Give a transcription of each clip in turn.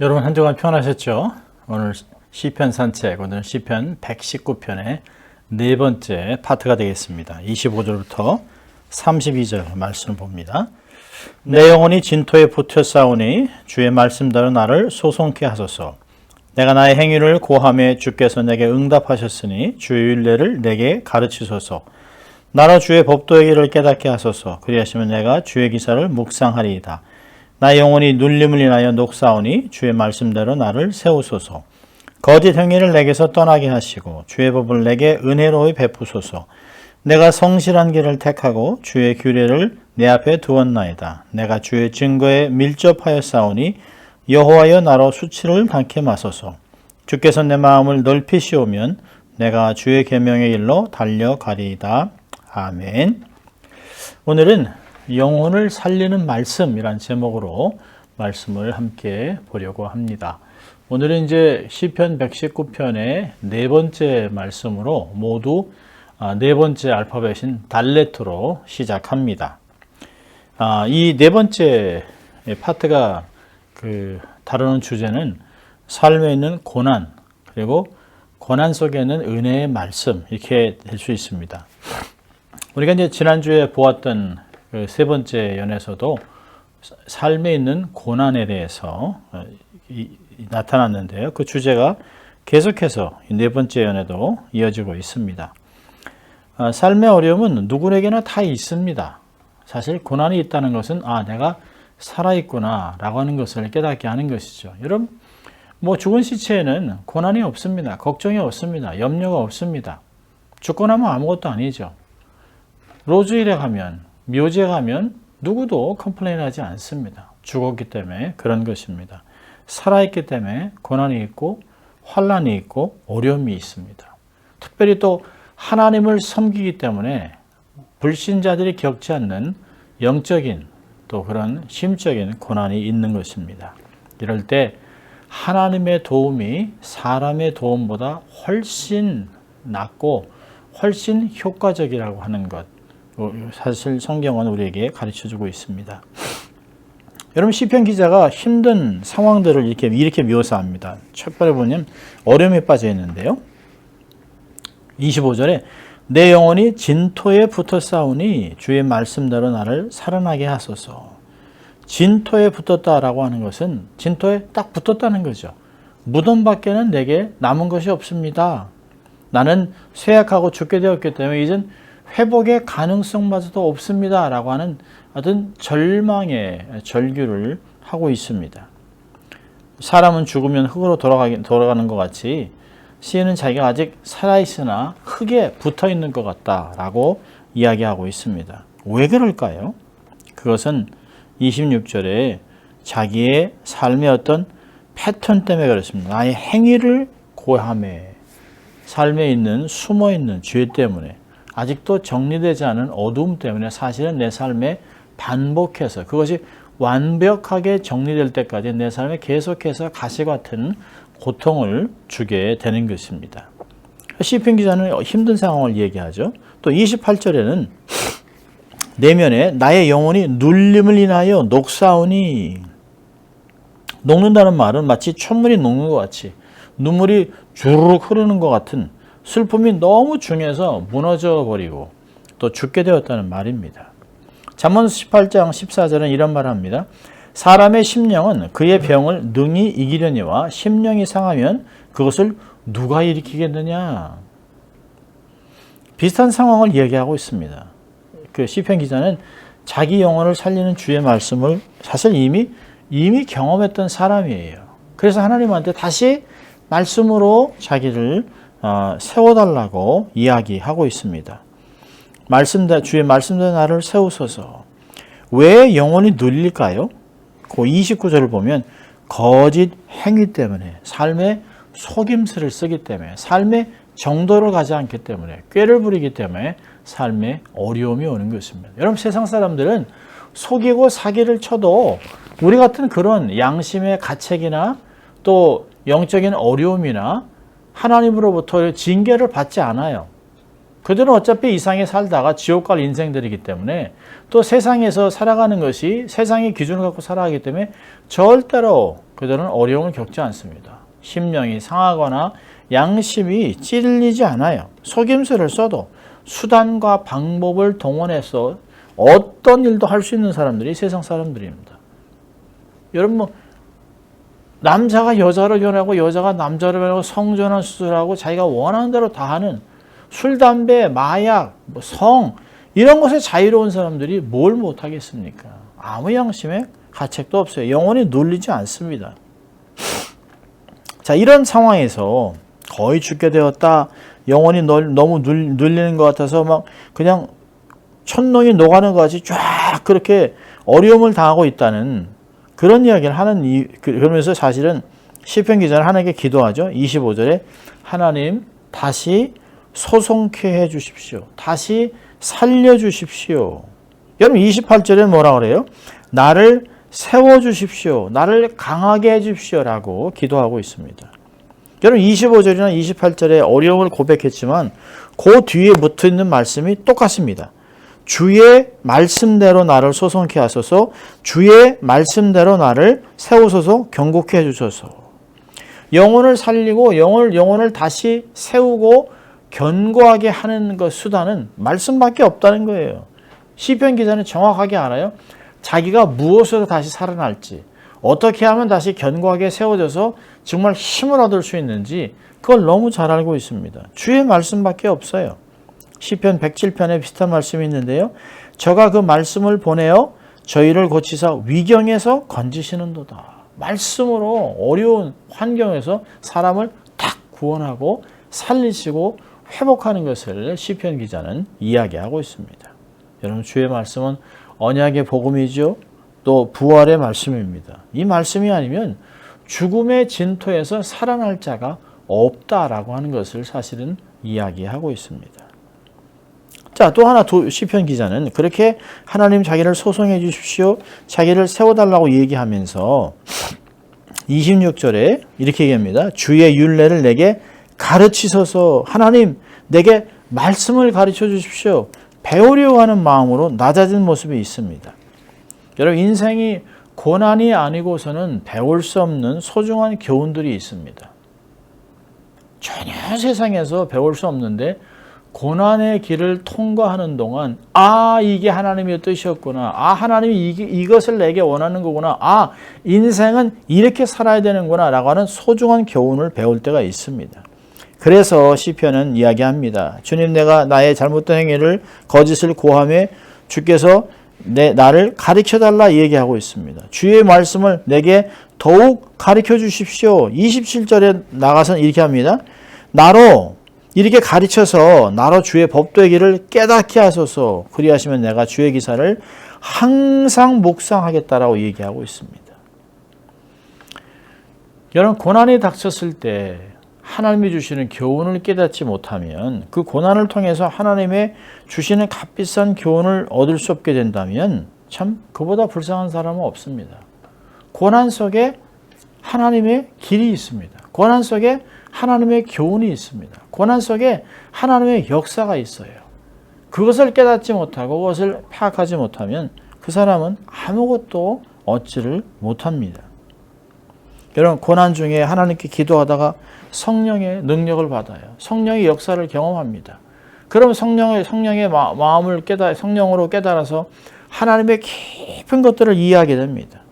여러분 한 주간 평안하셨죠? 오늘 시편 산책, 오늘 시편 119편의 네 번째 파트가 되겠습니다. 25절부터 32절 말씀을 봅니다. 내 영혼이 진토에 붙어 싸우니 주의 말씀대로 나를 소송케 하소서. 내가 나의 행위를 고함에 주께서 내게 응답하셨으니 주의 율례를 내게 가르치소서. 나로 주의 법도의 길을 깨닫게 하소서. 그리하시면 내가 주의 기사를 묵상하리이다. 나의 영혼이 눌림을 인하여 녹사오니 주의 말씀대로 나를 세우소서. 거짓 행위를 내게서 떠나게 하시고 주의 법을 내게 은혜로이 베푸소서. 내가 성실한 길을 택하고 주의 규례를 내 앞에 두었나이다. 내가 주의 증거에 밀접하여 싸우니 여호와여 나로 수치를 당케 마소서. 주께서 내 마음을 넓히시오면 내가 주의 계명의 일로 달려가리이다. 아멘. 오늘은 영혼을 살리는 말씀이란 제목으로 말씀을 함께 보려고 합니다. 오늘은 이제 시편 119편의 네 번째 말씀으로 모두 네 번째 알파벳인 달레트로 시작합니다. 이 네 번째 파트가 다루는 주제는 삶에 있는 고난, 그리고 고난 속에 있는 은혜의 말씀, 이렇게 될 수 있습니다. 우리가 이제 지난주에 보았던 그 세 번째 연에서도 삶에 있는 고난에 대해서 나타났는데요. 그 주제가 계속해서 네 번째 연에도 이어지고 있습니다. 삶의 어려움은 누구에게나 다 있습니다. 사실 고난이 있다는 것은 내가 살아있구나 라고 하는 것을 깨닫게 하는 것이죠. 여러분, 죽은 시체에는 고난이 없습니다. 걱정이 없습니다. 염려가 없습니다. 죽고 나면 아무것도 아니죠. 로즈힐에 가면, 묘지에 가면 누구도 컴플레인하지 않습니다. 죽었기 때문에 그런 것입니다. 살아있기 때문에 고난이 있고 환난이 있고 어려움이 있습니다. 특별히 또 하나님을 섬기기 때문에 불신자들이 겪지 않는 영적인 또 그런 심적인 고난이 있는 것입니다. 이럴 때 하나님의 도움이 사람의 도움보다 훨씬 낫고 훨씬 효과적이라고 하는 것, 사실 성경은 우리에게 가르쳐주고 있습니다. 여러분, 시편 기자가 힘든 상황들을 이렇게 묘사합니다. 첫 번째 보면 어려움에 빠져 있는데요. 25절에 내 영혼이 진토에 붙어 싸우니 주의 말씀대로 나를 살아나게 하소서. 진토에 붙었다라고 하는 것은 진토에 딱 붙었다는 거죠. 무덤 밖에는 내게 남은 것이 없습니다. 나는 쇠약하고 죽게 되었기 때문에 이젠 회복의 가능성마저도 없습니다 라고 하는 어떤 절망의 절규를 하고 있습니다. 사람은 죽으면 흙으로 돌아가는 것 같이 시인은 자기가 아직 살아있으나 흙에 붙어있는 것 같다라고 이야기하고 있습니다. 왜 그럴까요? 그것은 26절에 자기의 삶의 어떤 패턴 때문에 그렇습니다. 나의 행위를 고함에, 삶에 있는 숨어있는 죄 때문에, 아직도 정리되지 않은 어두움 때문에 사실은 내 삶에 반복해서 그것이 완벽하게 정리될 때까지 내 삶에 계속해서 가시 같은 고통을 주게 되는 것입니다. 시편 기자는 힘든 상황을 얘기하죠. 또 28절에는 내면에 나의 영혼이 눌림을 인하여 녹사오니, 녹는다는 말은 마치 천물이 녹는 것 같이 눈물이 주르륵 흐르는 것 같은 슬픔이 너무 중해서 무너져 버리고 또 죽게 되었다는 말입니다. 잠언 18장 14절은 이런 말을 합니다. 사람의 심령은 그의 병을 능히 이기려니와 심령이 상하면 그것을 누가 일으키겠느냐. 비슷한 상황을 얘기하고 있습니다. 그 시편 기자는 자기 영혼을 살리는 주의 말씀을 사실 이미 경험했던 사람이에요. 그래서 하나님한테 다시 말씀으로 자기를 세워달라고 이야기하고 있습니다. 주의 말씀대로 나를 세우소서. 왜 영혼이 눌릴까요? 그 29절을 보면 거짓 행위 때문에, 삶의 속임수를 쓰기 때문에, 삶의 정도를 가지 않기 때문에, 꾀를 부리기 때문에 삶에 어려움이 오는 것입니다. 여러분, 세상 사람들은 속이고 사기를 쳐도 우리 같은 그런 양심의 가책이나 또 영적인 어려움이나 하나님으로부터 징계를 받지 않아요. 그들은 어차피 이 세상에 살다가 지옥 갈 인생들이기 때문에, 또 세상에서 살아가는 것이 세상의 기준을 갖고 살아가기 때문에 절대로 그들은 어려움을 겪지 않습니다. 심령이 상하거나 양심이 찔리지 않아요. 속임수를 써도 수단과 방법을 동원해서 어떤 일도 할 수 있는 사람들이 세상 사람들입니다. 여러분 뭐 남자가 여자로 변하고 여자가 남자로 변하고 성전환 수술하고 자기가 원하는 대로 다 하는 술, 담배, 마약, 성 이런 것에 자유로운 사람들이 뭘 못하겠습니까? 아무 양심의 가책도 없어요. 영혼이 눌리지 않습니다. 자, 이런 상황에서 거의 죽게 되었다. 영혼이 너무 눌리는 것 같아서 막 그냥 천둥이 녹아는 것 같이 쫙 그렇게 어려움을 당하고 있다는 그런 이야기를 하는 그러면서 사실은 시편 기자는 하나님께 기도하죠. 25절에 하나님 다시 소송케 해 주십시오. 다시 살려 주십시오. 여러분 28절에 뭐라 그래요? 나를 세워 주십시오. 나를 강하게 해 주십시오라고 기도하고 있습니다. 여러분 25절이나 28절에 어려움을 고백했지만 그 뒤에 붙어 있는 말씀이 똑같습니다. 주의 말씀대로 나를 소송케 하소서, 주의 말씀대로 나를 세우소서, 경고케 해주소서. 영혼을 살리고 영혼을 다시 세우고 견고하게 하는 것 수단은 말씀밖에 없다는 거예요. 시편 기자는 정확하게 알아요. 자기가 무엇으로 다시 살아날지, 어떻게 하면 다시 견고하게 세워져서 정말 힘을 얻을 수 있는지 그걸 너무 잘 알고 있습니다. 주의 말씀밖에 없어요. 시편 107편에 비슷한 말씀이 있는데요. 저가 그 말씀을 보내어 저희를 고치사 위경에서 건지시는도다. 말씀으로 어려운 환경에서 사람을 딱 구원하고 살리시고 회복하는 것을 시편 기자는 이야기하고 있습니다. 여러분 주의 말씀은 언약의 복음이죠. 또 부활의 말씀입니다. 이 말씀이 아니면 죽음의 진토에서 살아날 자가 없다라고 하는 것을 사실은 이야기하고 있습니다. 자, 또 하나 시편 기자는 그렇게 하나님 자기를 소송해 주십시오. 자기를 세워달라고 얘기하면서 26절에 이렇게 얘기합니다. 주의 율례를 내게 가르치소서. 하나님 내게 말씀을 가르쳐 주십시오. 배우려고 하는 마음으로 낮아진 모습이 있습니다. 여러분 인생이 고난이 아니고서는 배울 수 없는 소중한 교훈들이 있습니다. 전혀 세상에서 배울 수 없는데 고난의 길을 통과하는 동안 이게 하나님의 뜻이었구나. 하나님이 이것을 내게 원하는 거구나. 인생은 이렇게 살아야 되는구나 라고 하는 소중한 교훈을 배울 때가 있습니다. 그래서 시편은 이야기합니다. 주님 내가 나의 잘못된 행위를 거짓을 고하며 주께서 나를 가르쳐달라 얘기하고 있습니다. 주의 말씀을 내게 더욱 가르쳐 주십시오. 27절에 나가서 이렇게 합니다. 나로 이렇게 가르쳐서 나로 주의 법도의 길을 깨닫게 하소서. 그리하시면 내가 주의 기사를 항상 묵상하겠다라고 얘기하고 있습니다. 여러분 고난이 닥쳤을 때 하나님이 주시는 교훈을 깨닫지 못하면 그 고난을 통해서 하나님의 주시는 값비싼 교훈을 얻을 수 없게 된다면 참 그보다 불쌍한 사람은 없습니다. 고난 속에 하나님의 길이 있습니다. 고난 속에 하나님의 교훈이 있습니다. 고난 속에 하나님의 역사가 있어요. 그것을 깨닫지 못하고 그것을 파악하지 못하면 그 사람은 아무것도 얻지를 못합니다. 여러분 고난 중에 하나님께 기도하다가 성령의 능력을 받아요. 성령의 역사를 경험합니다. 그럼 성령의 마음을 성령으로 깨달아서 하나님의 깊은 것들을 이해하게 됩니다.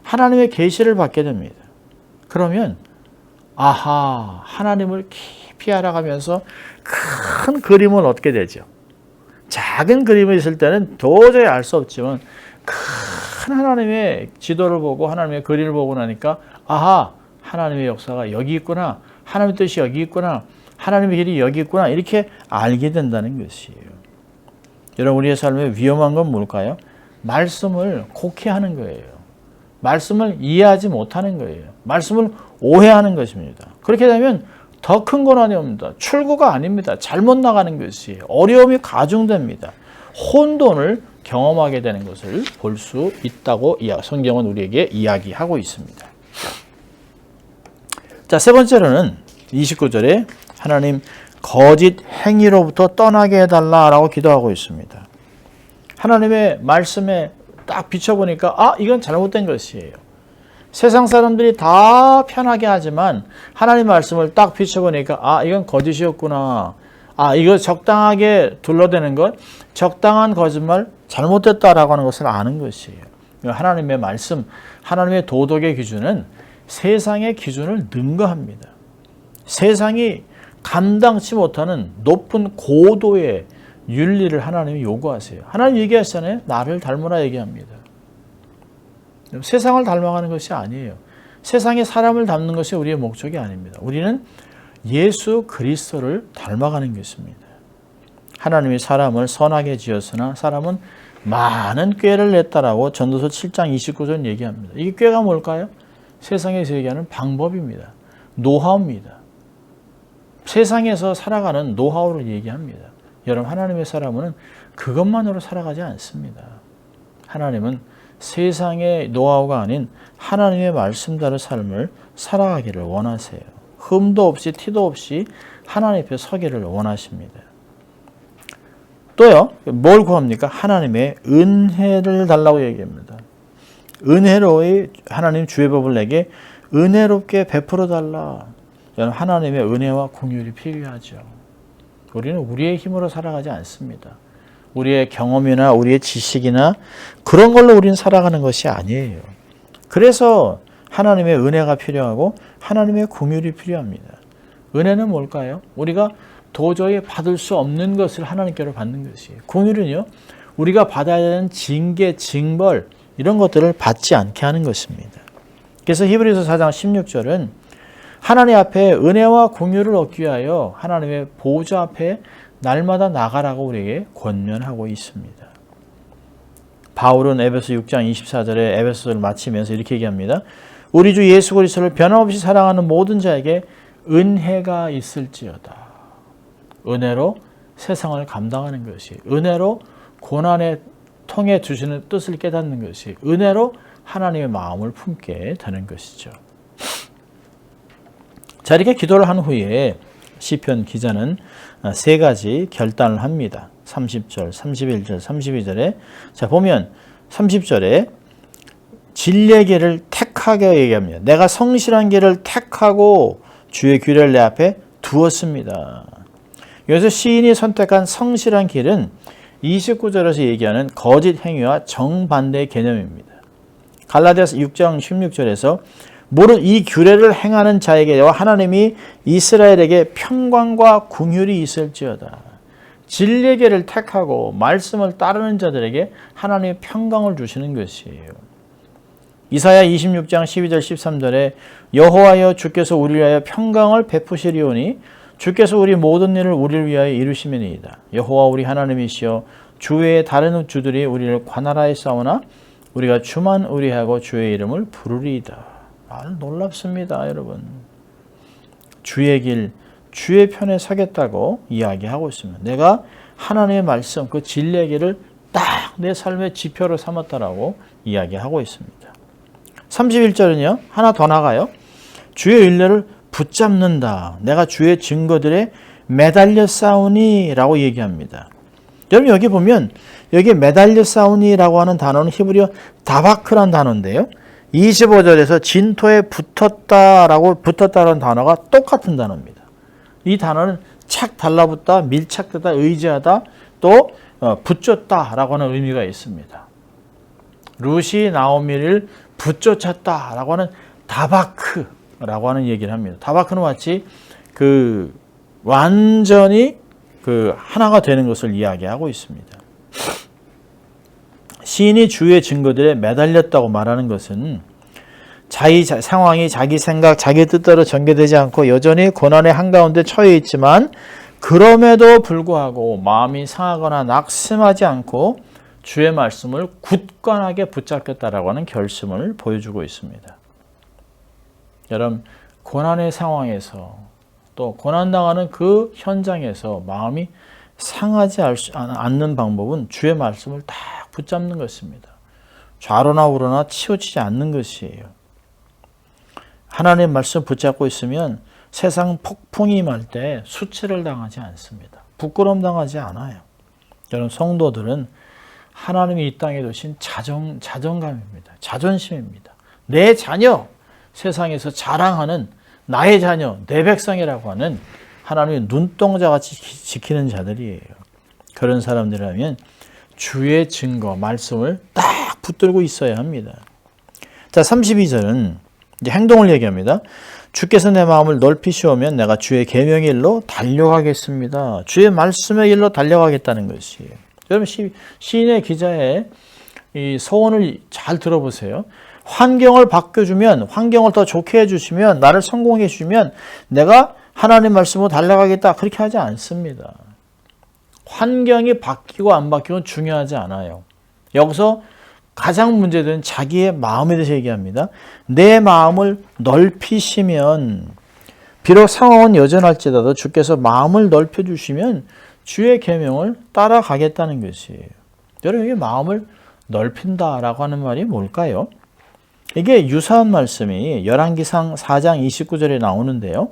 하나님의 계시를 받게 됩니다. 그러면 하나님을 깊이 알아가면서 큰 그림을 얻게 되죠. 작은 그림이 있을 때는 도저히 알 수 없지만 큰 하나님의 지도를 보고 하나님의 그림을 보고 나니까 하나님의 역사가 여기 있구나. 하나님의 뜻이 여기 있구나. 하나님의 길이 여기 있구나. 이렇게 알게 된다는 것이에요. 여러분 우리의 삶에 위험한 건 뭘까요? 말씀을 곡해하는 거예요. 말씀을 이해하지 못하는 거예요. 말씀을 오해하는 것입니다. 그렇게 되면 더 큰 고난이 옵니다. 출구가 아닙니다. 잘못 나가는 것이에요. 어려움이 가중됩니다. 혼돈을 경험하게 되는 것을 볼 수 있다고 성경은 우리에게 이야기하고 있습니다. 자, 세 번째로는 29절에 하나님 거짓 행위로부터 떠나게 해달라라고 기도하고 있습니다. 하나님의 말씀에 딱 비춰보니까 이건 잘못된 것이에요. 세상 사람들이 다 편하게 하지만 하나님 말씀을 딱 비춰보니까 아, 이건 거짓이었구나. 아, 이거 적당하게 둘러대는 것, 적당한 거짓말, 잘못됐다라고 하는 것을 아는 것이에요. 하나님의 말씀, 하나님의 도덕의 기준은 세상의 기준을 능가합니다. 세상이 감당치 못하는 높은 고도의 윤리를 하나님이 요구하세요. 하나님 얘기하시잖아요. 나를 닮으라 얘기합니다. 세상을 닮아가는 것이 아니에요. 세상의 사람을 닮는 것이 우리의 목적이 아닙니다. 우리는 예수 그리스도를 닮아가는 것입니다. 하나님이 사람을 선하게 지었으나 사람은 많은 꾀를 냈다라고 전도서 7장 29절 얘기합니다. 이 꾀가 뭘까요? 세상에서 얘기하는 방법입니다. 노하우입니다. 세상에서 살아가는 노하우를 얘기합니다. 여러분, 하나님의 사람은 그것만으로 살아가지 않습니다. 하나님은 세상의 노하우가 아닌 하나님의 말씀대로 삶을 살아가기를 원하세요. 흠도 없이 티도 없이 하나님 앞에 서기를 원하십니다. 또요, 뭘 구합니까? 하나님의 은혜를 달라고 얘기합니다. 은혜로이 하나님 주의 법을 내게 은혜롭게 베풀어 달라. 하나님의 은혜와 공율이 필요하죠. 우리는 우리의 힘으로 살아가지 않습니다. 우리의 경험이나 우리의 지식이나 그런 걸로 우리는 살아가는 것이 아니에요. 그래서 하나님의 은혜가 필요하고 하나님의 공율이 필요합니다. 은혜는 뭘까요? 우리가 도저히 받을 수 없는 것을 하나님께로 받는 것이에요. 공율은요, 우리가 받아야 되는 징계, 징벌 이런 것들을 받지 않게 하는 것입니다. 그래서 히브리서 4장 16절은 하나님 앞에 은혜와 공유를 얻기 위하여 하나님의 보좌 앞에 날마다 나가라고 우리에게 권면하고 있습니다. 바울은 에베소 6장 24절에 에베소서를 마치면서 이렇게 얘기합니다. 우리 주 예수 그리스도를 변함없이 사랑하는 모든 자에게 은혜가 있을지어다. 은혜로 세상을 감당하는 것이, 은혜로 고난에 통해 주시는 뜻을 깨닫는 것이, 은혜로 하나님의 마음을 품게 되는 것이죠. 자, 이렇게 기도를 한 후에 시편 기자는 세 가지 결단을 합니다. 30절, 31절, 32절에 자 보면 30절에 진리의 길을 택하게 얘기합니다. 내가 성실한 길을 택하고 주의 규례를 내 앞에 두었습니다. 여기서 시인이 선택한 성실한 길은 29절에서 얘기하는 거짓 행위와 정반대의 개념입니다. 갈라디아서 6장 16절에서 모든 이 규례를 행하는 자에게와 하나님이 이스라엘에게 평강과 긍휼이 있을지어다. 진리의 길을 택하고 말씀을 따르는 자들에게 하나님의 평강을 주시는 것이에요. 이사야 26장 12절 13절에 여호와여 주께서 우리를 위하여 평강을 베푸시리오니 주께서 우리 모든 일을 우리를 위하여 이루시미니이다. 여호와 우리 하나님이시여 주 외에 다른 주들이 우리를 관할하여 싸우나 우리가 주만 의뢰하고 주의 이름을 부르리이다. 아주 놀랍습니다, 여러분. 주의 길, 주의 편에 서겠다고 이야기하고 있습니다. 내가 하나님의 말씀, 그 진리의 길을 딱 내 삶의 지표로 삼았다라고 이야기하고 있습니다. 31절은요, 하나 더 나가요. 주의 윤례를 붙잡는다. 내가 주의 증거들에 매달려 싸우니 라고 얘기합니다. 여러분, 여기 보면 여기 매달려 싸우니라고 하는 단어는 히브리어 다바크란 단어인데요. 25절에서 진토에 붙었다라는 단어가 똑같은 단어입니다. 이 단어는 착 달라붙다, 밀착되다, 의지하다, 또 붙였다라고 하는 의미가 있습니다. 룻이 나오미를 붙쫓았다라고 하는 다바크라고 하는 얘기를 합니다. 다바크는 마치 완전히 하나가 되는 것을 이야기하고 있습니다. 시인이 주의 증거들에 매달렸다고 말하는 것은 자기 상황이 자기 생각, 자기 뜻대로 전개되지 않고 여전히 고난의 한가운데 처해 있지만 그럼에도 불구하고 마음이 상하거나 낙심하지 않고 주의 말씀을 굳건하게 붙잡겠다라고 하는 결심을 보여주고 있습니다. 여러분, 고난의 상황에서 또 고난당하는 그 현장에서 마음이 상하지 않는 방법은 주의 말씀을 딱 붙잡는 것입니다. 좌로나 우로나 치우치지 않는 것이에요. 하나님의 말씀 붙잡고 있으면 세상 폭풍이 임할 때 수치를 당하지 않습니다. 부끄러움 당하지 않아요. 여러분, 성도들은 하나님이 이 땅에 두신 자존감입니다. 자존심입니다. 내 자녀, 세상에서 자랑하는 나의 자녀, 내 백성이라고 하는 하나님의 눈동자같이 지키는 자들이에요. 그런 사람들이라면 주의 증거, 말씀을 딱 붙들고 있어야 합니다. 자, 32절은 이제 행동을 얘기합니다. 주께서 내 마음을 넓히시오면 내가 주의 계명의 일로 달려가겠습니다. 주의 말씀의 일로 달려가겠다는 것이에요. 여러분, 시인의 기자의 이 소원을 잘 들어보세요. 환경을 바꿔주면, 환경을 더 좋게 해주시면, 나를 성공해 주시면 내가 하나님 말씀으로 달려가겠다, 그렇게 하지 않습니다. 환경이 바뀌고 안 바뀌고 중요하지 않아요. 여기서 가장 문제는 자기의 마음에 대해서 얘기합니다. 내 마음을 넓히시면, 비록 상황은 여전할지라도 주께서 마음을 넓혀주시면 주의 계명을 따라가겠다는 것이에요. 여러분, 이게 마음을 넓힌다라고 하는 말이 뭘까요? 이게 유사한 말씀이 열왕기상 4장 29절에 나오는데요.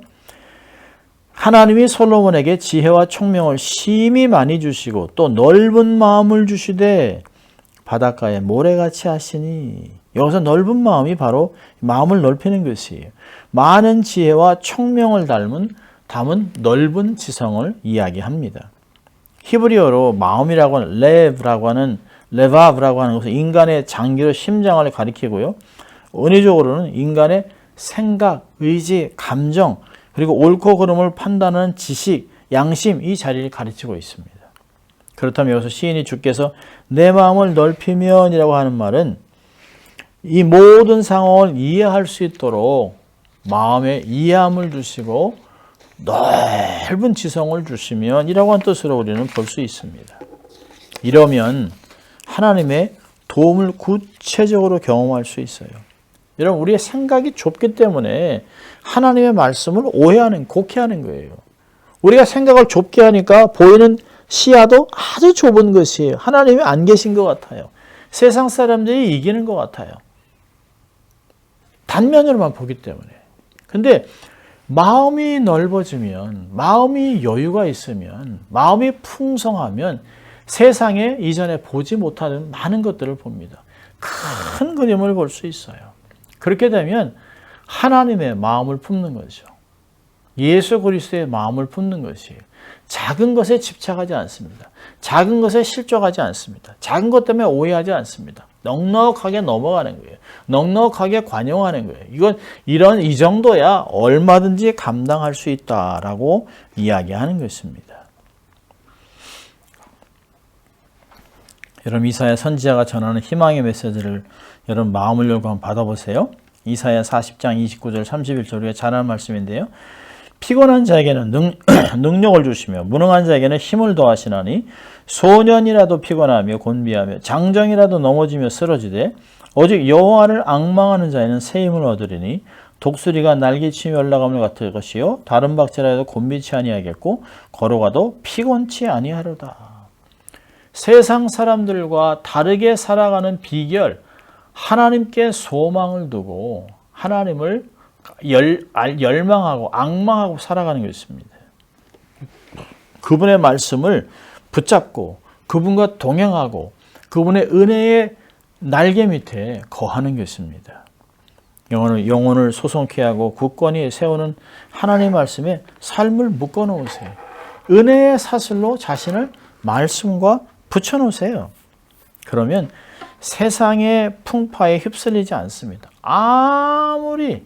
하나님이 솔로몬에게 지혜와 총명을 심히 많이 주시고 또 넓은 마음을 주시되 바닷가에 모래같이 하시니, 여기서 넓은 마음이 바로 마음을 넓히는 것이에요. 많은 지혜와 총명을 담은 넓은 지성을 이야기합니다. 히브리어로 마음이라고 하는 레바브라고 하는 것은 인간의 장기로 심장을 가리키고요. 은유적으로는 인간의 생각, 의지, 감정, 그리고 옳고 그름을 판단하는 지식, 양심, 이 자리를 가르치고 있습니다. 그렇다면 여기서 시인이 주께서 내 마음을 넓히면이라고 하는 말은 이 모든 상황을 이해할 수 있도록 마음에 이해함을 주시고 넓은 지성을 주시면 이라고 하는 뜻으로 우리는 볼 수 있습니다. 이러면 하나님의 도움을 구체적으로 경험할 수 있어요. 여러분, 우리의 생각이 좁기 때문에 하나님의 말씀을 곡해하는 거예요. 우리가 생각을 좁게 하니까 보이는 시야도 아주 좁은 것이에요. 하나님이 안 계신 것 같아요. 세상 사람들이 이기는 것 같아요. 단면으로만 보기 때문에. 근데 마음이 넓어지면, 마음이 여유가 있으면, 마음이 풍성하면 세상에 이전에 보지 못하는 많은 것들을 봅니다. 큰 그림을 볼 수 있어요. 그렇게 되면 하나님의 마음을 품는 거죠. 예수 그리스도의 마음을 품는 것이에요. 작은 것에 집착하지 않습니다. 작은 것에 실족하지 않습니다. 작은 것 때문에 오해하지 않습니다. 넉넉하게 넘어가는 거예요. 넉넉하게 관용하는 거예요. 이 정도야 얼마든지 감당할 수 있다라고 이야기하는 것입니다. 여러분, 이사야 선지자가 전하는 희망의 메시지를 여러분 마음을 열고 한번 받아보세요. 이사야 40장 29절 31절 우리가 잘 아는 말씀인데요. 피곤한 자에게는 능력을 주시며 무능한 자에게는 힘을 더하시나니 소년이라도 피곤하며 곤비하며 장정이라도 넘어지며 쓰러지되 오직 여호와를 앙망하는 자에는 새 힘을 얻으리니 독수리가 날개치며 올라감을 같을 것이요 다른 박제라도 곤비치 아니하겠고 걸어가도 피곤치 아니하로다. 세상 사람들과 다르게 살아가는 비결, 하나님께 소망을 두고 하나님을 열망하고 앙망하고 살아가는 것입니다. 그분의 말씀을 붙잡고 그분과 동행하고 그분의 은혜의 날개 밑에 거하는 것입니다. 영혼을 소송케 하고 굳건히 세우는 하나님의 말씀에 삶을 묶어 놓으세요. 은혜의 사슬로 자신을 말씀과 붙여 놓으세요. 그러면 세상의 풍파에 휩쓸리지 않습니다. 아무리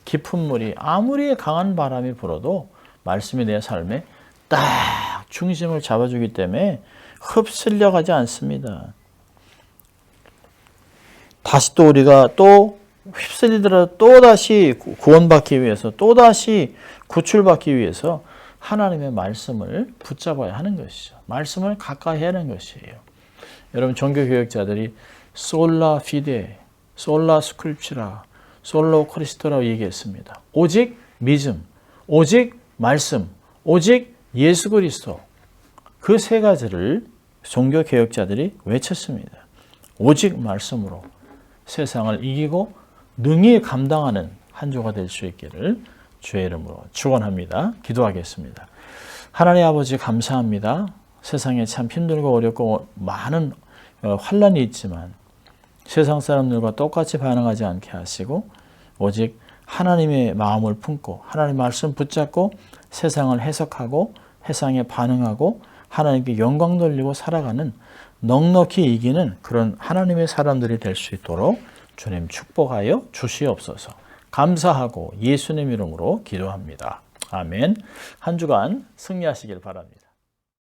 깊은 물이, 아무리 강한 바람이 불어도 말씀이 내 삶에 딱 중심을 잡아주기 때문에 흡쓸려 가지 않습니다. 다시 또 우리가 또 휩쓸리더라도 또다시 구원받기 위해서, 또다시 구출받기 위해서 하나님의 말씀을 붙잡아야 하는 것이죠. 말씀을 가까이 해야 하는 것이에요. 여러분, 종교교역자들이 솔라 피데, 솔라 스크립처라, 솔로 크리스토라고 얘기했습니다. 오직 믿음, 오직 말씀, 오직 예수 그리스도, 그 세 가지를 종교개혁자들이 외쳤습니다. 오직 말씀으로 세상을 이기고 능히 감당하는 한 주가 될 수 있기를 주의 이름으로 축원합니다. 기도하겠습니다. 하나님 아버지, 감사합니다. 세상에 참 힘들고 어렵고 많은 환란이 있지만 세상 사람들과 똑같이 반응하지 않게 하시고 오직 하나님의 마음을 품고 하나님의 말씀 붙잡고 세상을 해석하고 세상에 반응하고 하나님께 영광 돌리고 살아가는 넉넉히 이기는 그런 하나님의 사람들이 될 수 있도록 주님 축복하여 주시옵소서. 감사하고 예수님 이름으로 기도합니다. 아멘. 한 주간 승리하시길 바랍니다.